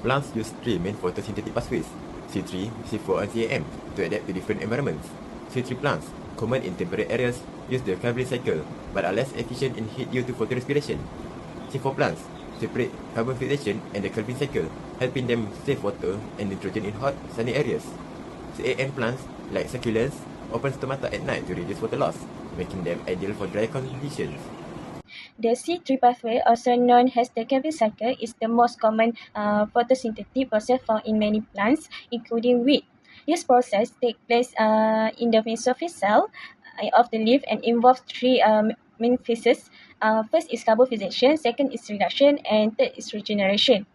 Plants use three main photosynthetic pathways, C3, C4 and CAM, to adapt to different environments. C3 plants, common in temperate areas, use the Calvin cycle, but are less efficient in heat due to photorespiration. C4 plants separate carbon fixation and the Calvin cycle, helping them save water and nitrogen in hot, sunny areas. CAM plants, like succulents, open stomata at night to reduce water loss, making them ideal for dry conditions. The C3 pathway, also known as the Calvin cycle, is the most common photosynthetic process found in many plants, including wheat. This process takes place in the mesophyll cell of the leaf and involves three main phases. First is carbon fixation, second is reduction, and third is regeneration.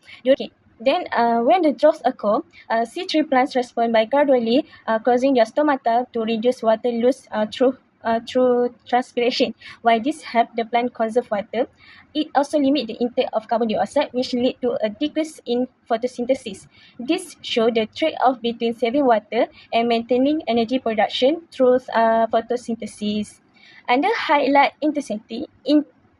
Then, when the droughts occur, C3 plants respond by gradually closing their stomata to reduce water loss through transpiration. While this helps the plant conserve water, it also limits the intake of carbon dioxide, which leads to a decrease in photosynthesis. This shows the trade-off between saving water and maintaining energy production through photosynthesis. Under high light intensity,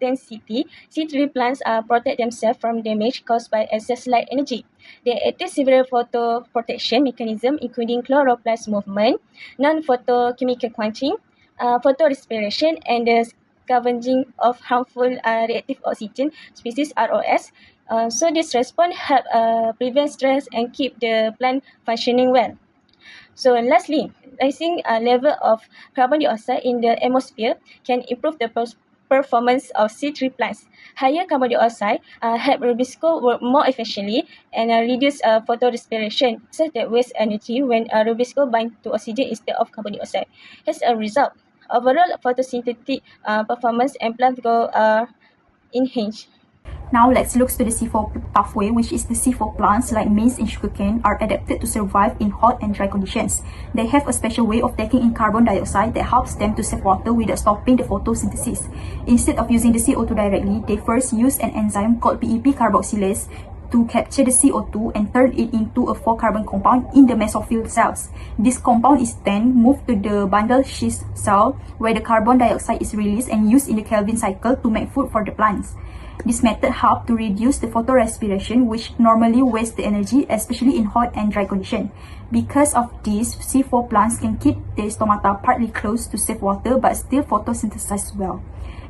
C3 plants protect themselves from damage caused by excess light energy. They activate several photoprotection mechanisms, including chloroplast movement, non-photochemical quenching, photorespiration, and the scavenging of harmful reactive oxygen species (ROS). So this response help prevent stress and keep the plant functioning well. So lastly, rising level of carbon dioxide in the atmosphere can improve the performance of C3 plants. Higher carbon dioxide help rubisco work more efficiently and reduce photorespiration, such that waste energy when rubisco bind to oxygen instead of carbon dioxide. As a result, overall photosynthetic performance and plant growth are enhanced. Now let's look to the C4 pathway, which is the C4 plants like maize and sugarcane are adapted to survive in hot and dry conditions. They have a special way of taking in carbon dioxide that helps them to save water without stopping the photosynthesis. Instead of using the CO2 directly, they first use an enzyme called PEP carboxylase to capture the CO2 and turn it into a 4-carbon compound in the mesophyll cells. This compound is then moved to the bundle sheath cell, where the carbon dioxide is released and used in the Calvin cycle to make food for the plants. This method helps to reduce the photorespiration, which normally wastes the energy, especially in hot and dry conditions. Because of this, C4 plants can keep their stomata partly closed to save water but still photosynthesize well.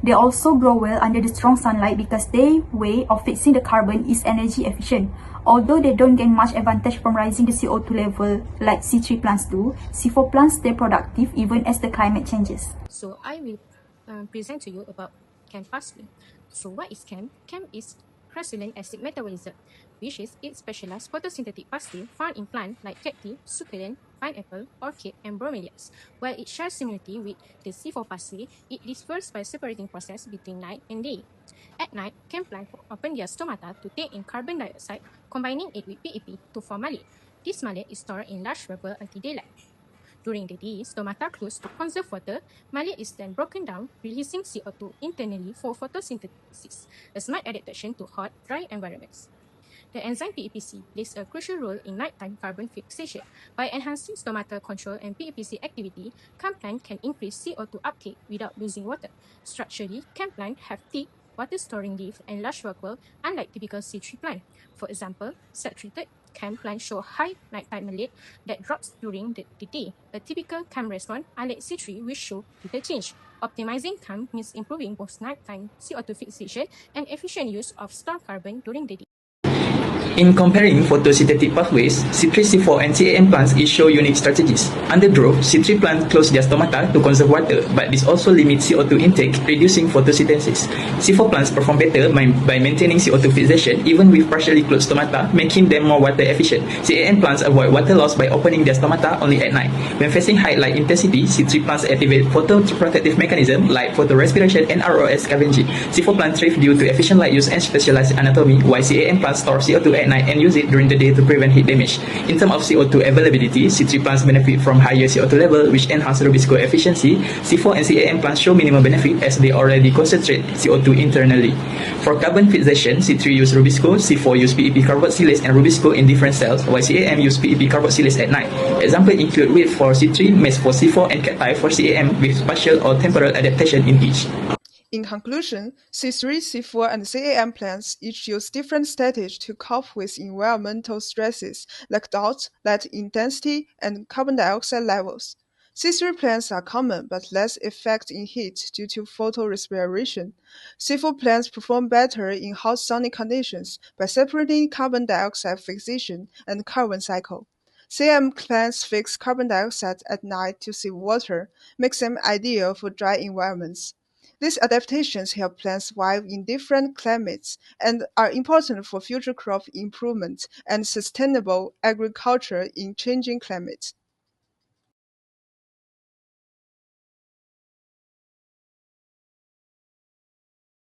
They also grow well under the strong sunlight because their way of fixing the carbon is energy efficient. Although they don't gain much advantage from rising the CO2 level like C3 plants do, C4 plants stay productive even as the climate changes. So I will present to you about CAM pathway. So what is CAM? CAM is crystalline acid metabolism, which is its specialized photosynthetic pathway found in plants like cacti, succulent, pineapple, orchid, and bromeliads. While it shares similarity with the C4 pathway, it differs by separating process between night and day. At night, CAM plants open their stomata to take in carbon dioxide, combining it with PEP to form malate. This malate is stored in large vapor until daylight. During the day, stomata close to conserve water, malate is then broken down, releasing CO2 internally for photosynthesis, a smart adaptation to hot, dry environments. The enzyme PEPC plays a crucial role in nighttime carbon fixation. By enhancing stomata control and PEPC activity, CAM plant can increase CO2 uptake without losing water. Structurally, CAM plant have thick, water-storing leaf and large vacuole, unlike typical C3 plant. For example, set-treated CAM plants show high nighttime malate that drops during the day. A typical CAM response, unlike C3, which show little change. Optimizing CAM means improving both nighttime CO2 fixation and efficient use of stored carbon during the day. In comparing photosynthetic pathways, C3, C4, and CAM plants each show unique strategies. Under drought, C3 plants close their stomata to conserve water, but this also limits CO2 intake, reducing photosynthesis. C4 plants perform better by maintaining CO2 fixation even with partially closed stomata, making them more water efficient. CAM plants avoid water loss by opening their stomata only at night. When facing high light intensity, C3 plants activate photoprotective mechanisms like photorespiration and ROS scavenging. C4 plants thrive due to efficient light use and specialized anatomy, while CAM plants store CO2 at night and use it during the day to prevent heat damage. In terms of CO2 availability, C3 plants benefit from higher CO2 level, which enhance rubisco efficiency. C4 and CAM plants show minimal benefit as they already concentrate CO2 internally. For carbon fixation, C3 use rubisco, C4 use PEP carboxylase and rubisco in different cells, while CAM use PEP carboxylase at night. Examples include wheat for C3, maize for C4, and cacti for CAM with partial or temporal adaptation in each. In conclusion, C3, C4, and CAM plants each use different strategies to cope with environmental stresses like drought, light intensity, and carbon dioxide levels. C3 plants are common but less effective in heat due to photorespiration. C4 plants perform better in hot sunny conditions by separating carbon dioxide fixation and carbon cycle. CM plants fix carbon dioxide at night to save water, makes them ideal for dry environments. These adaptations help plants thrive in different climates and are important for future crop improvement and sustainable agriculture in changing climates.